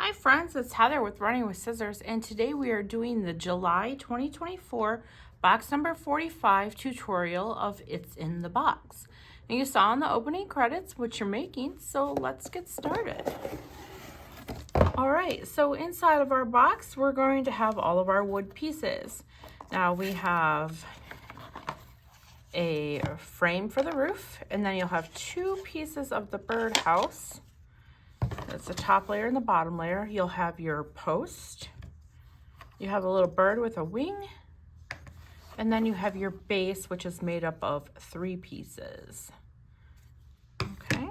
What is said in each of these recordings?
Hi friends, it's Heather with Running with Scissors, and today we are doing the July 2024 box number 45 tutorial of It's in the Box. And you saw in the opening credits what you're making, so let's get started. All right, so inside of our box, we're going to have all of our wood pieces. Now we have a frame for the roof, and then you'll have two pieces of the birdhouse. That's the top layer and the bottom layer. You'll have your post. You have a little bird with a wing. And then you have your base, which is made up of three pieces. Okay.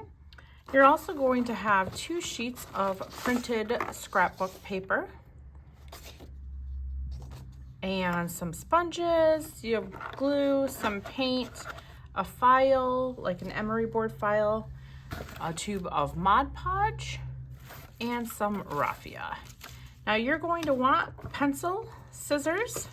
You're also going to have two sheets of printed scrapbook paper. And some sponges. You have glue, some paint, a file, like an emery board file, a tube of Mod Podge, and some raffia. Now you're going to want pencil, scissors,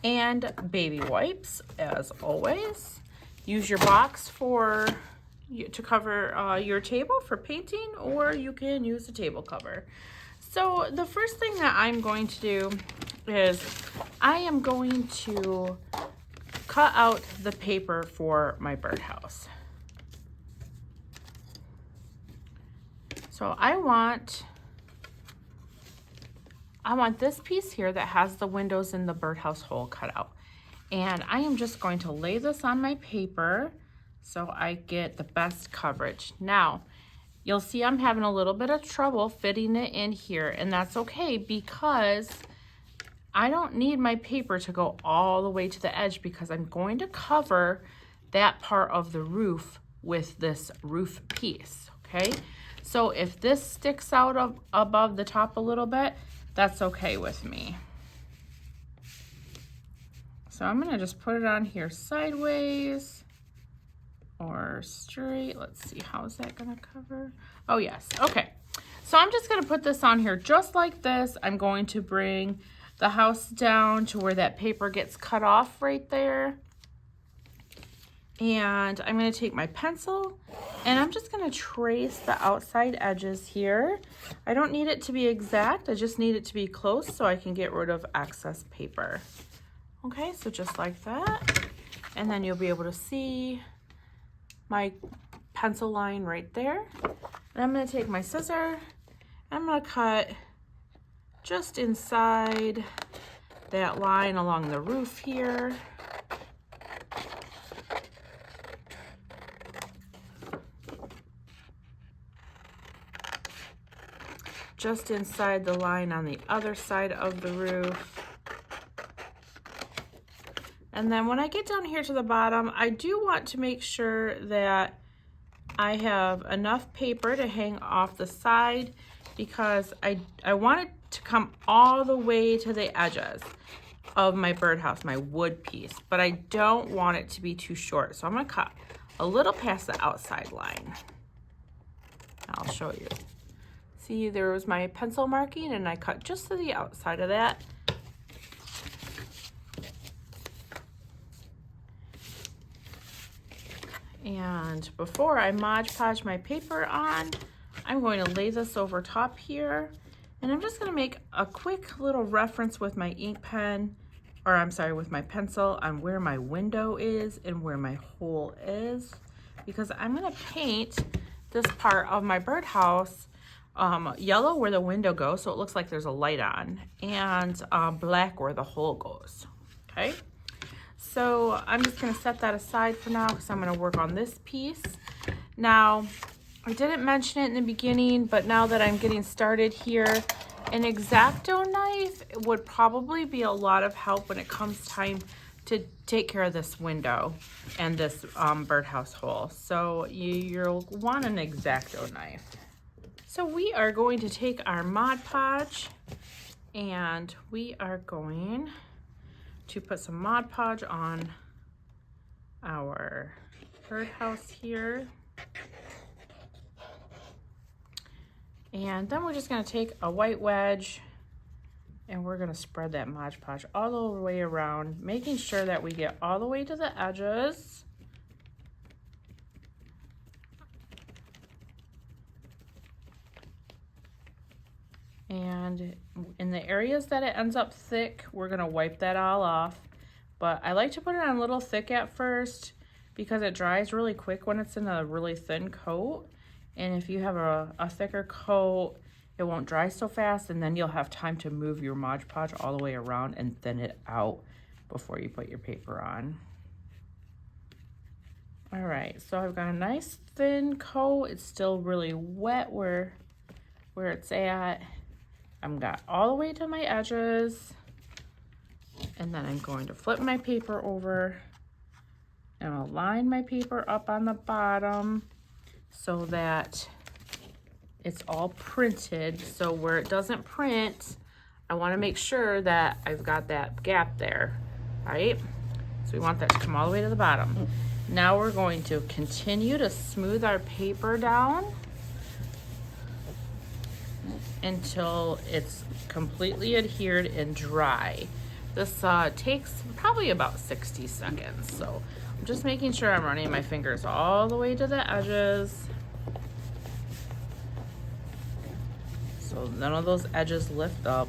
and baby wipes as always. Use your box to cover your table for painting, or you can use a table cover. So the first thing that I'm going to do is I am going to cut out the paper for my birdhouse. So I want this piece here that has the windows in the birdhouse hole cut out. And I am just going to lay this on my paper so I get the best coverage. Now, you'll see I'm having a little bit of trouble fitting it in here, and that's okay because I don't need my paper to go all the way to the edge because I'm going to cover that part of the roof with this roof piece, okay? So if this sticks out above the top a little bit, that's okay with me. So I'm gonna just put it on here sideways or straight. Let's see, how is that gonna cover? Oh yes, okay. So I'm just gonna put this on here just like this. I'm going to bring the house down to where that paper gets cut off right there. And I'm going to take my pencil and I'm just going to trace the outside edges here. I don't need it to be exact. I just need it to be close so I can get rid of excess paper. Okay, so just like that. And then you'll be able to see my pencil line right there. And I'm going to take my scissor and I'm going to cut just inside that line along the roof here. Just inside the line on the other side of the roof. And then when I get down here to the bottom, I do want to make sure that I have enough paper to hang off the side because I want it to come all the way to the edges of my birdhouse, my wood piece, but I don't want it to be too short. So I'm gonna cut a little past the outside line. I'll show you. See, there was my pencil marking and I cut just to the outside of that. And before I Mod Podge my paper on, I'm going to lay this over top here. And I'm just gonna make a quick little reference with my ink pen, or I'm sorry, with my pencil on where my window is and where my hole is, because I'm gonna paint this part of my birdhouse yellow where the window goes, so it looks like there's a light on, and black where the hole goes, okay? So I'm just gonna set that aside for now because I'm gonna work on this piece. Now, I didn't mention it in the beginning, but now that I'm getting started here, an X-Acto knife would probably be a lot of help when it comes time to take care of this window and this birdhouse hole. So you'll want an X-Acto knife. So we are going to take our Mod Podge and we are going to put some Mod Podge on our birdhouse here. And then we're just going to take a white wedge and we're going to spread that Mod Podge all the way around, making sure that we get all the way to the edges. And in the areas that it ends up thick, we're gonna wipe that all off. But I like to put it on a little thick at first because it dries really quick when it's in a really thin coat. And if you have a thicker coat, it won't dry so fast, and then you'll have time to move your Mod Podge all the way around and thin it out before you put your paper on. All right, so I've got a nice thin coat. It's still really wet where it's at. I've got all the way to my edges, and then I'm going to flip my paper over and I'll line my paper up on the bottom so that it's all printed. So where it doesn't print, I want to make sure that I've got that gap there, right? So we want that to come all the way to the bottom. Now we're going to continue to smooth our paper down until it's completely adhered and dry. This takes probably about 60 seconds. So I'm just making sure I'm running my fingers all the way to the edges, so none of those edges lift up.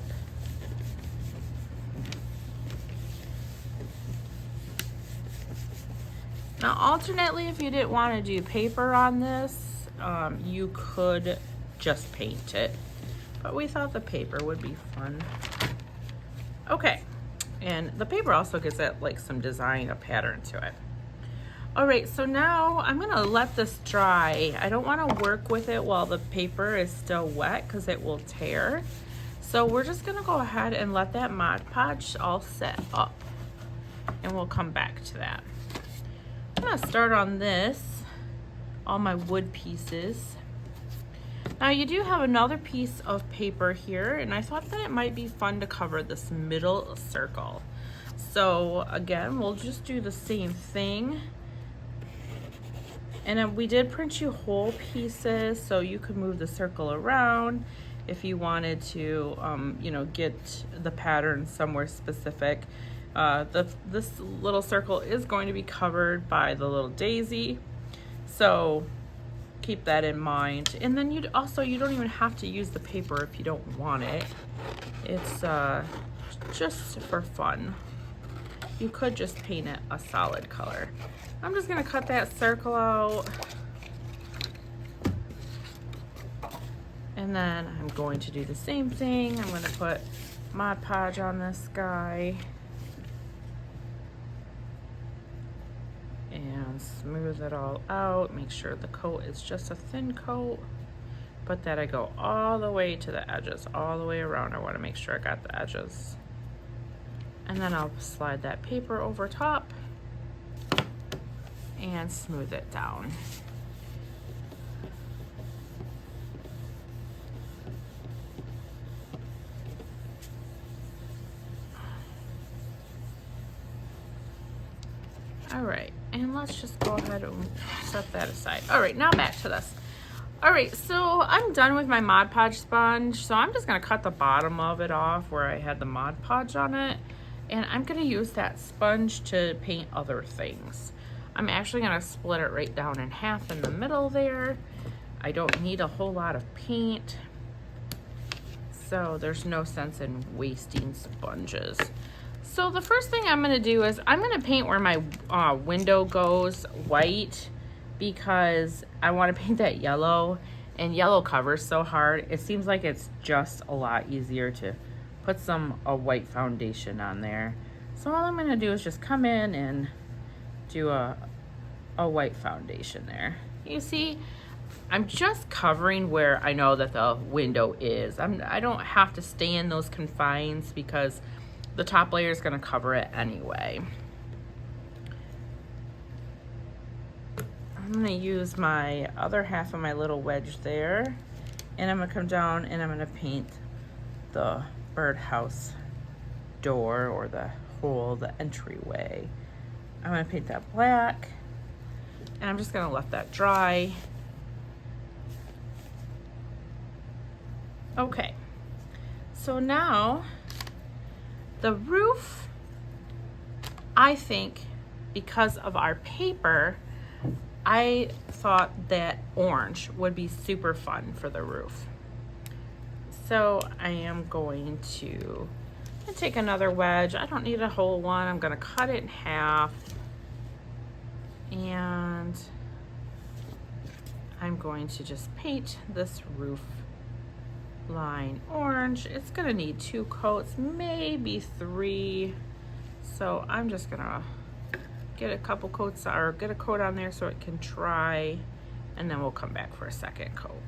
Now alternately, if you didn't want to do paper on this, you could just paint it, but we thought the paper would be fun. Okay, and the paper also gives it like some design, a pattern to it. All right, so now I'm gonna let this dry. I don't wanna work with it while the paper is still wet because it will tear. So we're just gonna go ahead and let that Mod Podge all set up, and we'll come back to that. I'm gonna start on this, all my wood pieces. Now you do have another piece of paper here, and I thought that it might be fun to cover this middle circle. So again, we'll just do the same thing. And then we did print you whole pieces, so you could move the circle around if you wanted to, you know, get the pattern somewhere specific. This little circle is going to be covered by the little daisy, so keep that in mind. And then you don't even have to use the paper if you don't want it. It's just for fun. You could just paint it a solid color. I'm just gonna cut that circle out, and then I'm going to do the same thing. I'm gonna put Mod Podge on this guy and smooth it all out. Make sure the coat is just a thin coat, but that I go all the way to the edges, all the way around. I want to make sure I got the edges. And then I'll slide that paper over top and smooth it down. All right, and let's just go ahead and set that aside. All right, now back to this. All right, so I'm done with my Mod Podge sponge, so I'm just gonna cut the bottom of it off where I had the Mod Podge on it, and I'm gonna use that sponge to paint other things. I'm actually gonna split it right down in half in the middle there. I don't need a whole lot of paint, so there's no sense in wasting sponges. So the first thing I'm gonna do is I'm gonna paint where my window goes white, because I wanna paint that yellow, and yellow covers so hard. It seems like it's just a lot easier to put a white foundation on there. So all I'm gonna do is just come in and do a white foundation there. You see, I'm just covering where I know that the window is. I don't have to stay in those confines because the top layer is gonna cover it anyway. I'm gonna use my other half of my little wedge there, and I'm gonna come down and I'm gonna paint the birdhouse door, or the hole, the entryway. I'm gonna paint that black, and I'm just gonna let that dry. Okay, so now the roof, I think because of our paper, I thought that orange would be super fun for the roof. So I am going to take another wedge. I don't need a whole one. I'm going to cut it in half. And I'm going to just paint this roof line orange. It's going to need 2 coats, maybe 3. So I'm just going to get a couple coats or get a coat on there so it can dry, and then we'll come back for a second coat.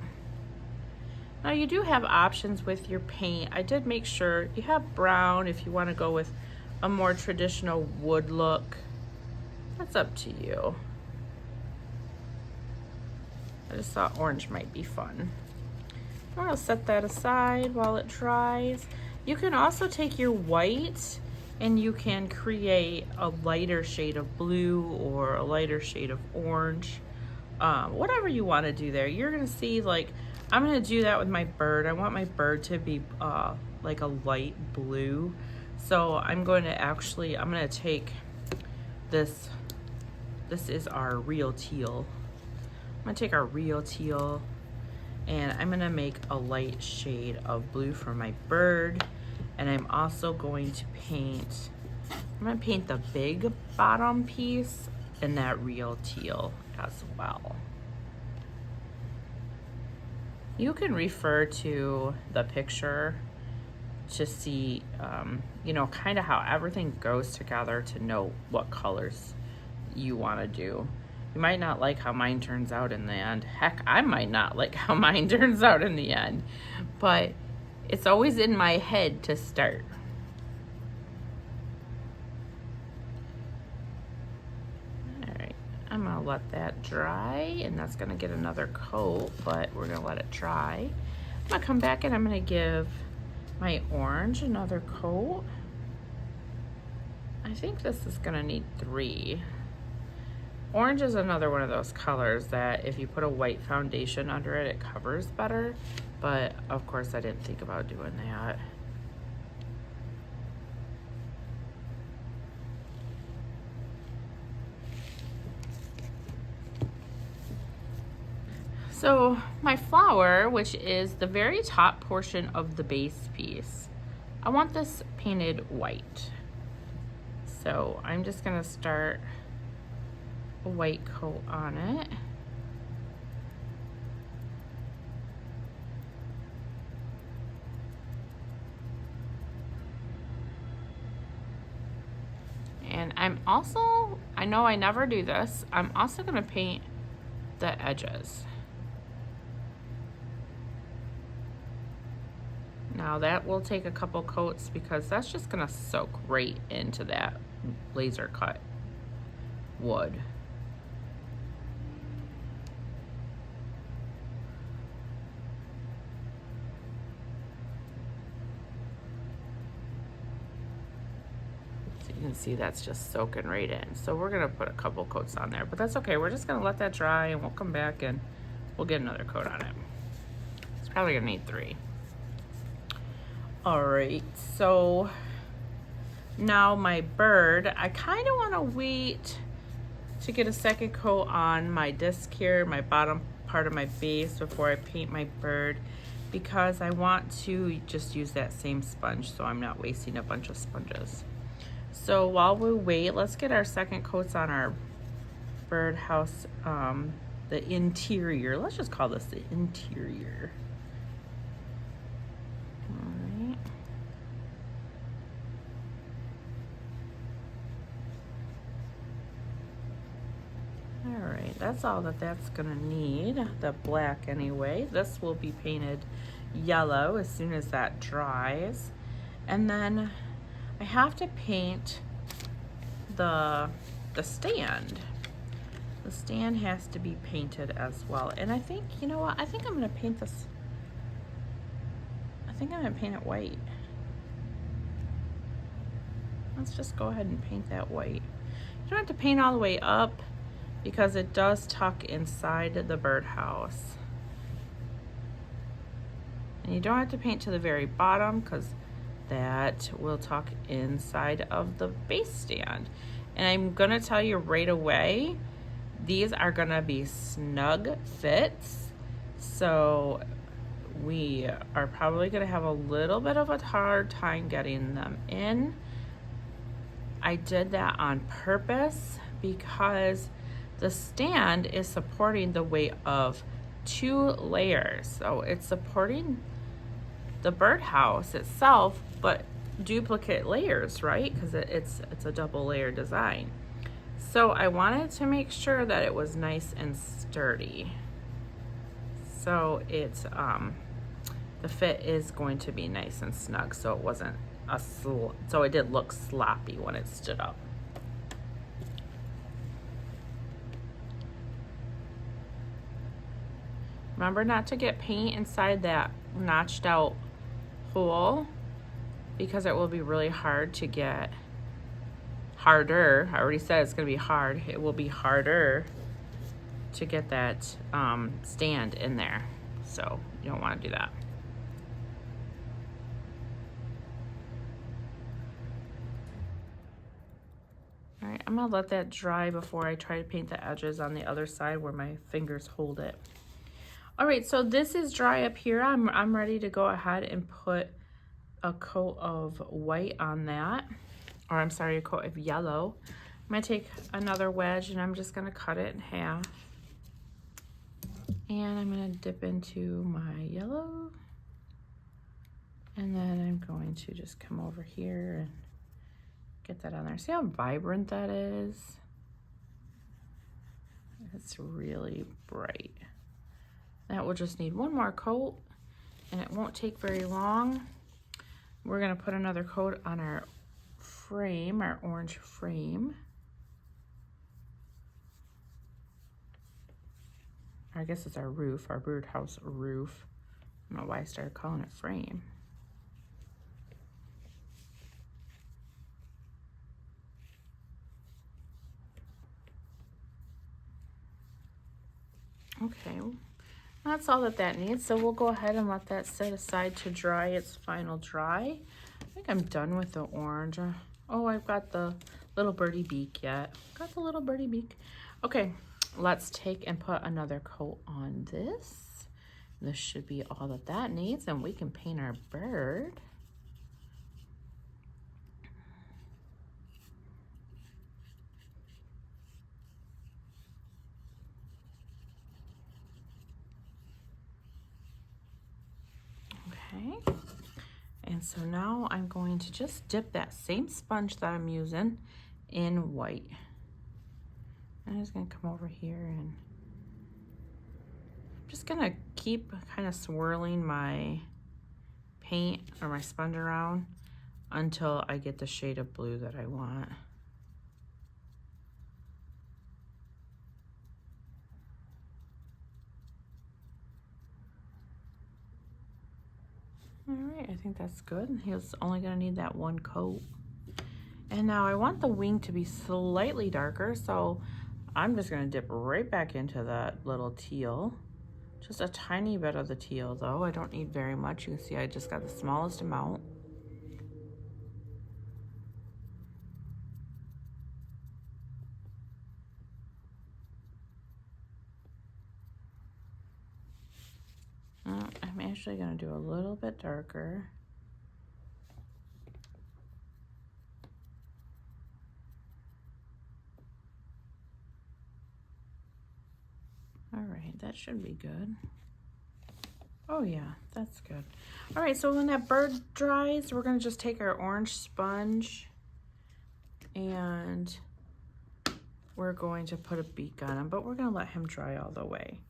Now you do have options with your paint. I did make sure you have brown if you want to go with a more traditional wood look. That's up to you. I just thought orange might be fun. I'm gonna set that aside while it dries. You can also take your white and you can create a lighter shade of blue or a lighter shade of orange. Whatever you want to do there. You're gonna see, like, I'm gonna do that with my bird. I want my bird to be like a light blue. So I'm going to take this. This is our real teal. I'm gonna take our real teal and I'm gonna make a light shade of blue for my bird. And I'm also going to paint, I'm gonna paint the big bottom piece in that real teal as well. You can refer to the picture to see, you know, kind of how everything goes together to know what colors you want to do. You might not like how mine turns out in the end. Heck, I might not like how mine turns out in the end, but it's always in my head to start. All right, I'm gonna let that dry, and that's gonna get another coat, but we're gonna let it dry. I'm gonna come back and I'm gonna give my orange another coat. I think this is gonna need 3. Orange is another one of those colors that if you put a white foundation under it, it covers better. But of course I didn't think about doing that. So my flower, which is the very top portion of the base piece, I want this painted white. So I'm just gonna start a white coat on it. And I'm also, I know I never do this, I'm also gonna paint the edges. Now that will take a couple coats because that's just gonna soak right into that laser cut wood. You can see that's just soaking right in. So we're gonna put a couple coats on there, but that's okay. We're just gonna let that dry and we'll come back and we'll get another coat on it. It's probably gonna need 3. All right, so now my bird, I kind of want to wait to get a second coat on my disc here, my bottom part of my base, before I paint my bird, because I want to just use that same sponge so I'm not wasting a bunch of sponges. So while we wait, let's get our second coats on our birdhouse, the interior. Let's just call this the interior. Alright, that's all that's gonna need, the black anyway. This will be painted yellow as soon as that dries. And then I have to paint the stand. The stand has to be painted as well. And I think, you know what, I think I'm gonna paint this, I think I'm gonna paint it white. Let's just go ahead and paint that white. You don't have to paint all the way up because it does tuck inside the birdhouse. And you don't have to paint to the very bottom because that will tuck inside of the base stand. And I'm gonna tell you right away, these are gonna be snug fits. So we are probably going to have a little bit of a hard time getting them in. I did that on purpose because the stand is supporting the weight of 2 layers. So it's supporting the birdhouse itself, but duplicate layers, right? Because it's a double layer design. So I wanted to make sure that it was nice and sturdy. So it's the fit is going to be nice and snug, so it wasn't so it did look sloppy when it stood up. Remember not to get paint inside that notched out hole, because it will be really hard to get harder. I already said it's going to be hard. It will be harder to get that stand in there. So you don't want to do that. All right, I'm going to let that dry before I try to paint the edges on the other side where my fingers hold it. All right, so this is dry up here. I'm ready to go ahead and put a coat of white on that, or I'm sorry, a coat of yellow. I'm gonna take another wedge and I'm just gonna cut it in half. And I'm gonna dip into my yellow. And then I'm going to just come over here and get that on there. See how vibrant that is? It's really bright. That will just need one more coat and it won't take very long. We're gonna put another coat on our frame, our orange frame. I guess it's our roof, our birdhouse roof. I don't know why I started calling it frame. Okay, that's all that needs. So we'll go ahead and let that set aside to dry its final dry. I think I'm done with the orange. Oh, I've got the little birdie beak yet. Got the little birdie beak. Okay, let's take and put another coat on this. This should be all that needs, and we can paint our bird. Okay, and so now I'm going to just dip that same sponge that I'm using in white. I'm just gonna come over here and I'm just gonna keep kind of swirling my paint or my sponge around until I get the shade of blue that I want. All right, I think that's good. He's only gonna need that one coat. And now I want the wing to be slightly darker, so I'm just gonna dip right back into that little teal. Just a tiny bit of the teal though. I don't need very much. You can see I just got the smallest amount. I'm actually gonna do a little bit darker. All right, that should be good. Oh yeah, that's good. All right, so when that bird dries, we're gonna just take our orange sponge and we're going to put a beak on him, but we're gonna let him dry all the way.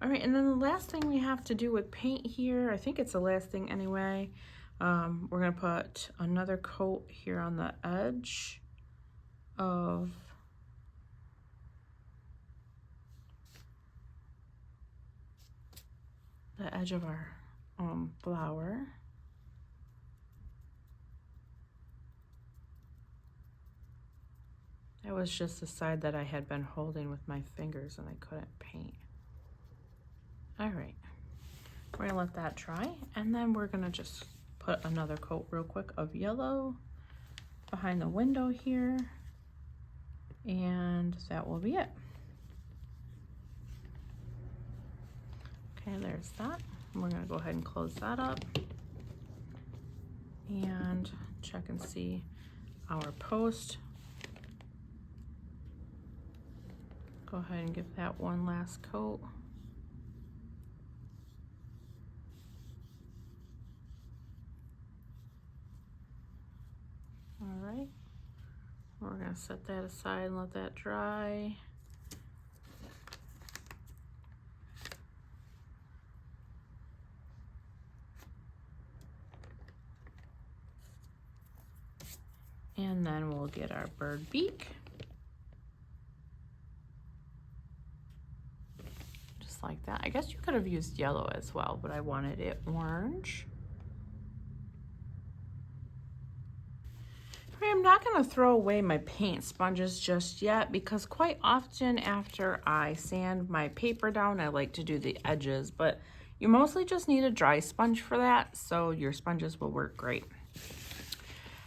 All right, and then the last thing we have to do with paint here, I think it's the last thing anyway, we're gonna put another coat here on the edge of our flower. That was just the side that I had been holding with my fingers and I couldn't paint. All right, we're gonna let that dry and then we're gonna just put another coat real quick of yellow behind the window here, and that will be it. Okay, there's that. We're gonna go ahead and close that up and check and see our post. Go ahead and give that one last coat. All right, we're gonna set that aside and let that dry. And then we'll get our bird beak. Just like that. I guess you could have used yellow as well, but I wanted it orange. I'm not going to throw away my paint sponges just yet because quite often after I sand my paper down, I like to do the edges, but you mostly just need a dry sponge for that, so your sponges will work great.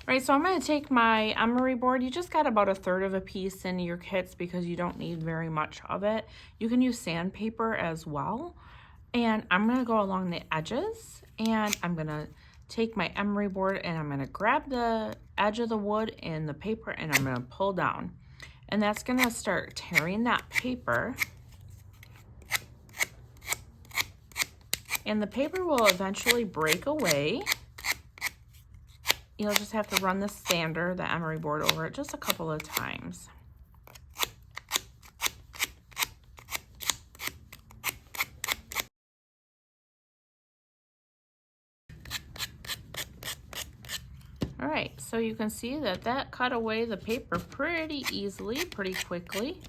All right, so I'm going to take my emery board. You just got about 1/3 of a piece in your kits because you don't need very much of it. You can use sandpaper as well. And I'm going to go along the edges, and I'm going to take my emery board and I'm going to grab the edge of the wood and the paper and I'm going to pull down. And that's going to start tearing that paper. And the paper will eventually break away. You'll just have to run the sander, the emery board, over it just a couple of times. All right, so you can see that that cut away the paper pretty easily, pretty quickly,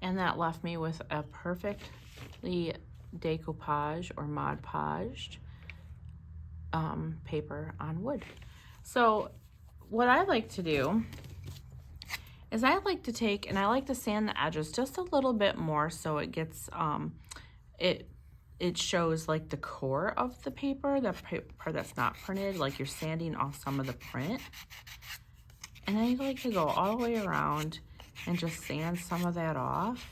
and that left me with a perfectly decoupage or Mod Podged paper on wood. So what I like to do is I like to take and I like to sand the edges just a little bit more so it gets it shows like the core of the paper, the part that's not printed, like you're sanding off some of the print. And then you like to go all the way around and just sand some of that off.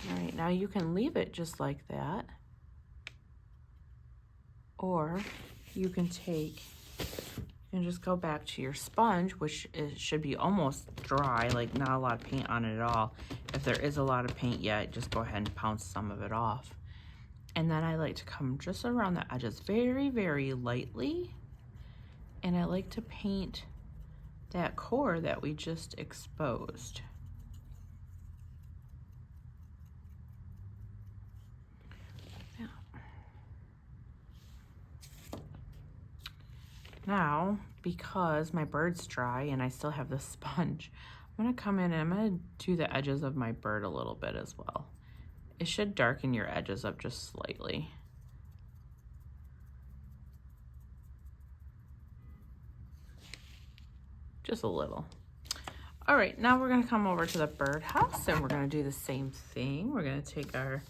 All right, now you can leave it just like that. Or you can take and just go back to your sponge, which should be almost dry, like not a lot of paint on it at all. If there is a lot of paint yet, just go ahead and pounce some of it off. And then I like to come just around the edges very, very lightly. And I like to paint that core that we just exposed. Now, because my bird's dry and I still have the sponge, I'm gonna come in and I'm gonna do the edges of my bird a little bit as well. It should darken your edges up just slightly. Just a little. All right, now we're gonna come over to the birdhouse and we're gonna do the same thing. We're gonna take our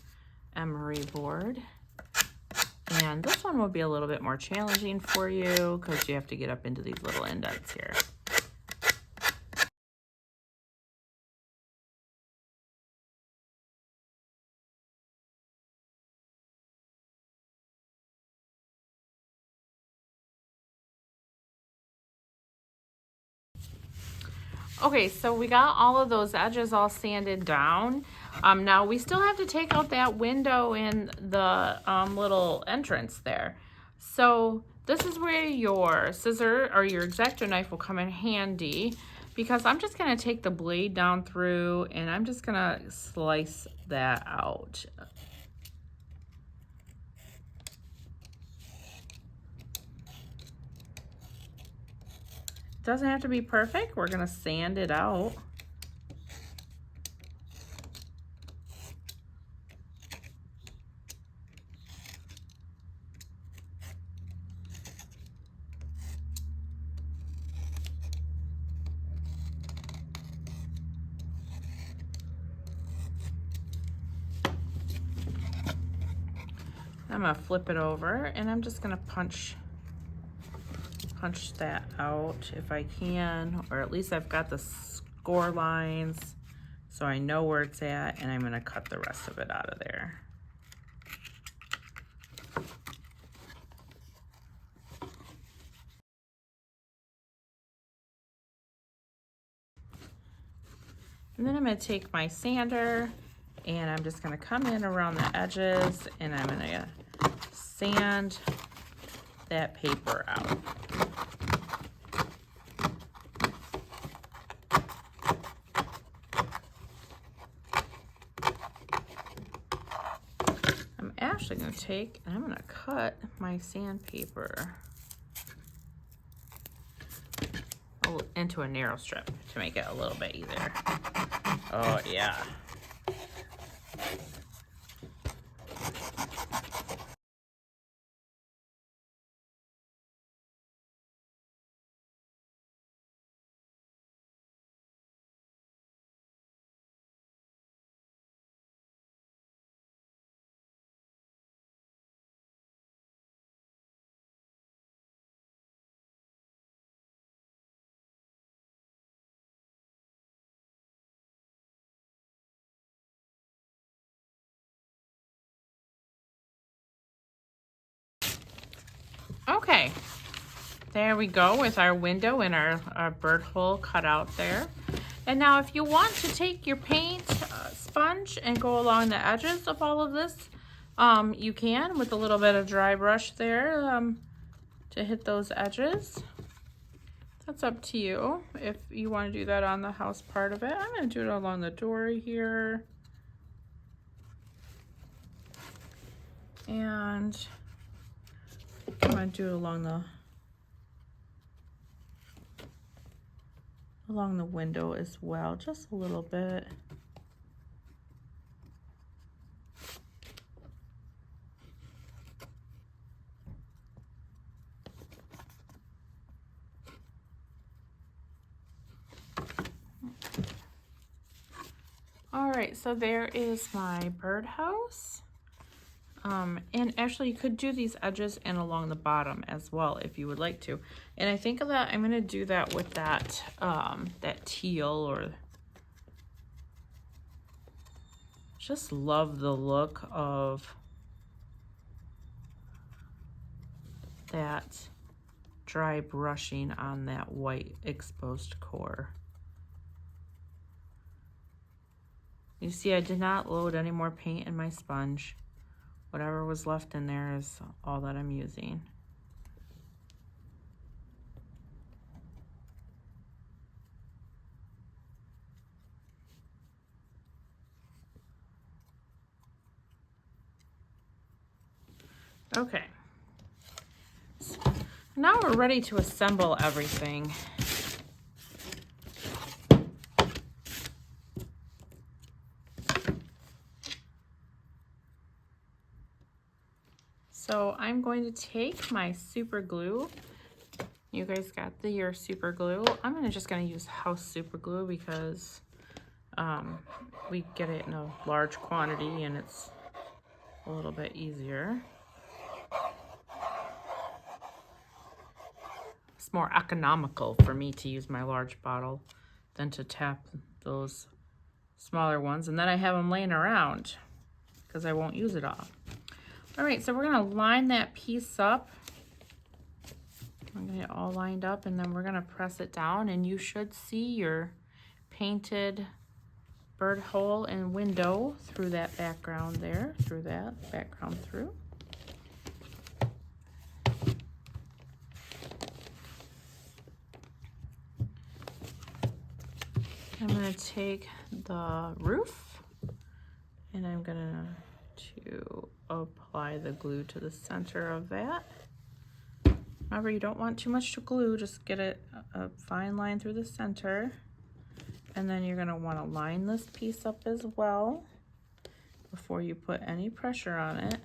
emery board. And this one will be a little bit more challenging for you because you have to get up into these little indents here. Okay, so we got all of those edges all sanded down. Now we still have to take out that window in the little entrance there. So this is where your scissor or your X-Acto knife will come in handy because I'm just gonna take the blade down through and I'm just gonna slice that out. Doesn't have to be perfect. We're gonna sand it out. I'm gonna flip it over and I'm just gonna punch punch that out if I can, or at least I've got the score lines so I know where it's at, and I'm gonna cut the rest of it out of there. And then I'm gonna take my sander and I'm just gonna come in around the edges and I'm gonna sand that paper out. I'm actually gonna take and I'm gonna cut my sandpaper into a narrow strip to make it a little bit easier. Oh yeah. Okay, there we go with our window and our bird hole cut out there. And now if you want to take your paint sponge and go along the edges of all of this, you can with a little bit of dry brush there to hit those edges. That's up to you if you want to do that on the house part of it. I'm going to do it along the door here. And I'm going to do it along the window as well, just a little bit. All right, so there is my birdhouse. And actually you could do these edges and along the bottom as well if you would like to. And I think that I'm gonna do that with that teal, or just love the look of that dry brushing on that white exposed core. You see, I did not load any more paint in my sponge. Whatever was left in there is all that I'm using. Okay. So now we're ready to assemble everything. So I'm going to take my super glue. You guys got your super glue. I'm just gonna use house super glue because we get it in a large quantity and it's a little bit easier. It's more economical for me to use my large bottle than to tap those smaller ones, and then I have them laying around because I won't use it all. All right, so we're gonna line that piece up. I'm gonna get it all lined up, and then we're gonna press it down, and you should see your painted bird hole and window through that background there, through. I'm gonna take the roof and I'm gonna apply the glue to the center of that. Remember, you don't want too much to glue, just get it a fine line through the center. And then you're gonna wanna line this piece up as well before you put any pressure on it.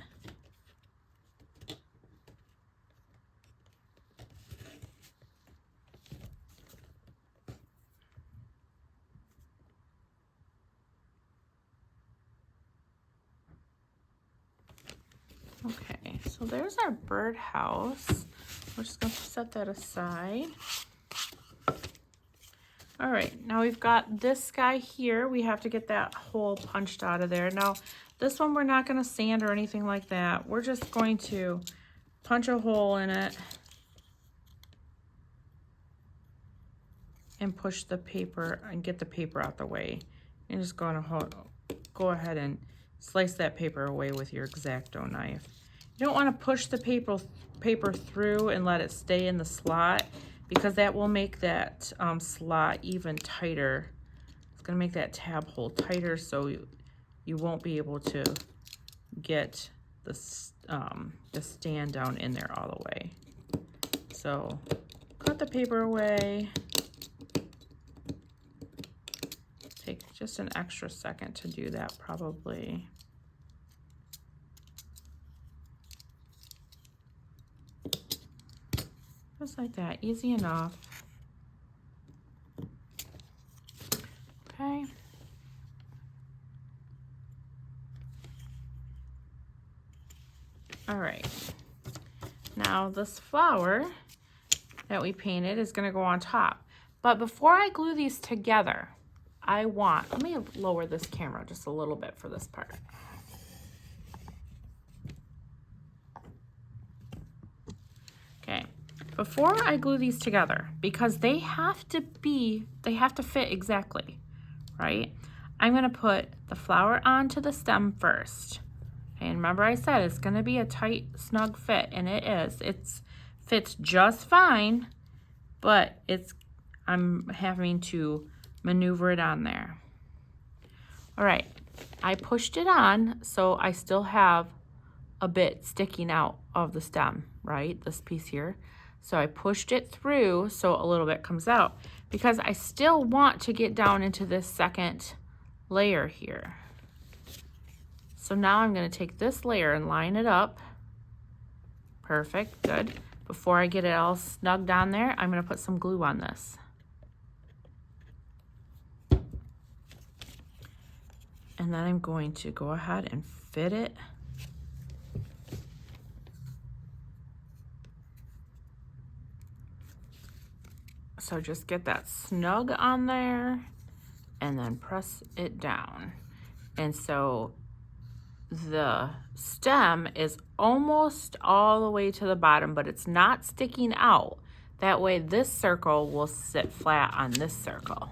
Okay, so there's our birdhouse. we're just going to set that aside. All right, now we've got this guy here. We have to get that hole punched out of there. Now, this one we're not going to sand or anything like that. We're just going to punch a hole in it and push the paper and get the paper out the way. And just go ahead and slice that paper away with your X-Acto knife. You don't want to push the paper through and let it stay in the slot, because that will make that slot even tighter. It's going to make that tab hole tighter, so you won't be able to get the stand down in there all the way. So cut the paper away. Take just an extra second to do that probably. Just like that, easy enough. Okay. All right. Now this flower that we painted is gonna go on top. But before I glue these together, let me lower this camera just a little bit for this part. Okay. Before I glue these together, because they have to fit exactly, right? I'm gonna put the flower onto the stem first. And remember I said it's gonna be a tight, snug fit, and it is. It fits just fine, but I'm having to maneuver it on there. All right, I pushed it on, so I still have a bit sticking out of the stem, right? This piece here. So I pushed it through so a little bit comes out, because I still want to get down into this second layer here. So now I'm going to take this layer and line it up. Perfect, good. Before I get it all snugged on there, I'm going to put some glue on this. And then I'm going to go ahead and fit it. So just get that snug on there and then press it down. And so the stem is almost all the way to the bottom, but it's not sticking out. That way this circle will sit flat on this circle.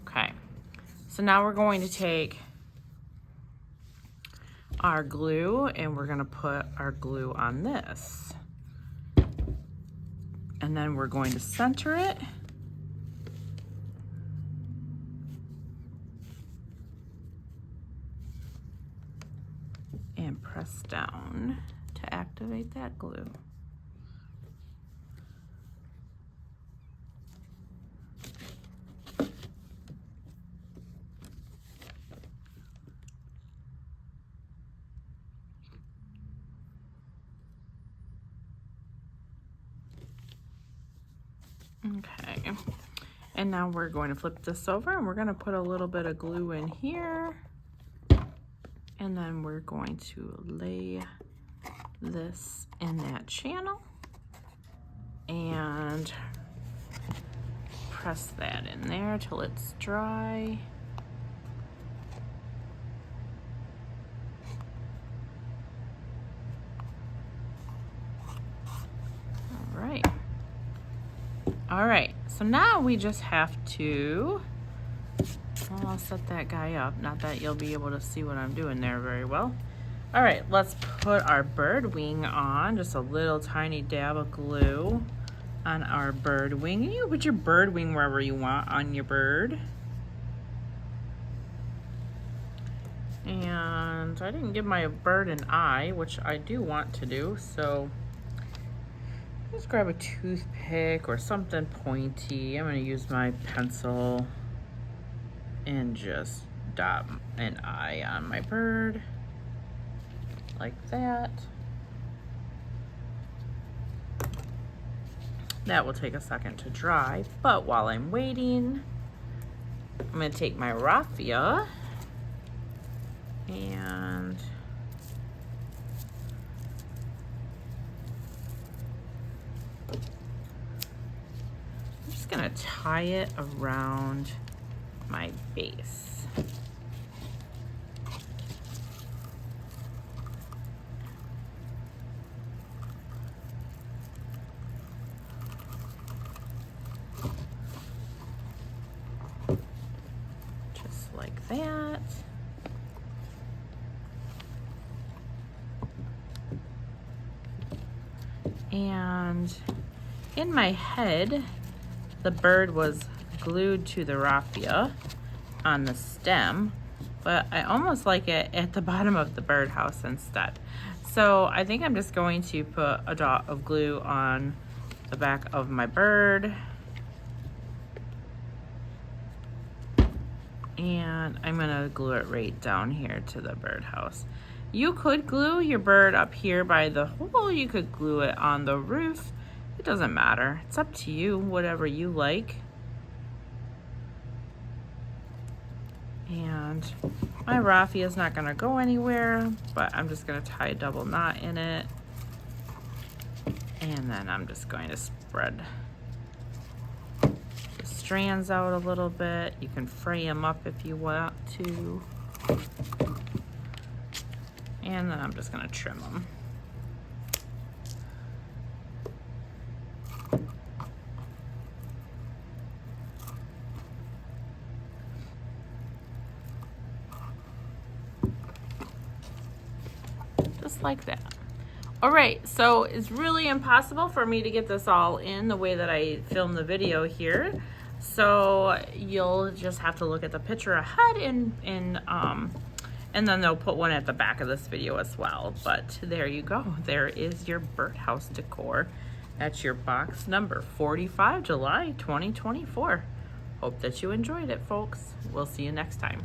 Okay, so now we're going to take our glue and we're gonna put our glue on this. And then we're going to center it. And press down to activate that glue. Okay, and now we're going to flip this over and we're going to put a little bit of glue in here, and then we're going to lay this in that channel and press that in there till it's dry. All right, so now we just have to, well, I'll set that guy up. Not that you'll be able to see what I'm doing there very well. All right, let's put our bird wing on, just a little tiny dab of glue on our bird wing. And you put your bird wing wherever you want on your bird. And I didn't give my bird an eye, which I do want to do, so just grab a toothpick or something pointy. I'm gonna use my pencil and just dot an eye on my bird, like that. That will take a second to dry, but while I'm waiting, I'm gonna take my raffia and gonna tie it around my base. Just like that. And in my head, the bird was glued to the raffia on the stem, but I almost like it at the bottom of the birdhouse instead. So I think I'm just going to put a dot of glue on the back of my bird. And I'm gonna glue it right down here to the birdhouse. You could glue your bird up here by the hole. You could glue it on the roof. It doesn't matter. It's up to you, whatever you like. And my raffia is not gonna go anywhere, but I'm just gonna tie a double knot in it. And then I'm just going to spread the strands out a little bit. You can fray them up if you want to. And then I'm just gonna trim them. Just like that. All right, so it's really impossible for me to get this all in the way that I filmed the video here. So you'll just have to look at the picture ahead and then they'll put one at the back of this video as well. But there you go. There is your birdhouse decor. That's your box number 45, July 2024. Hope that you enjoyed it, folks. We'll see you next time.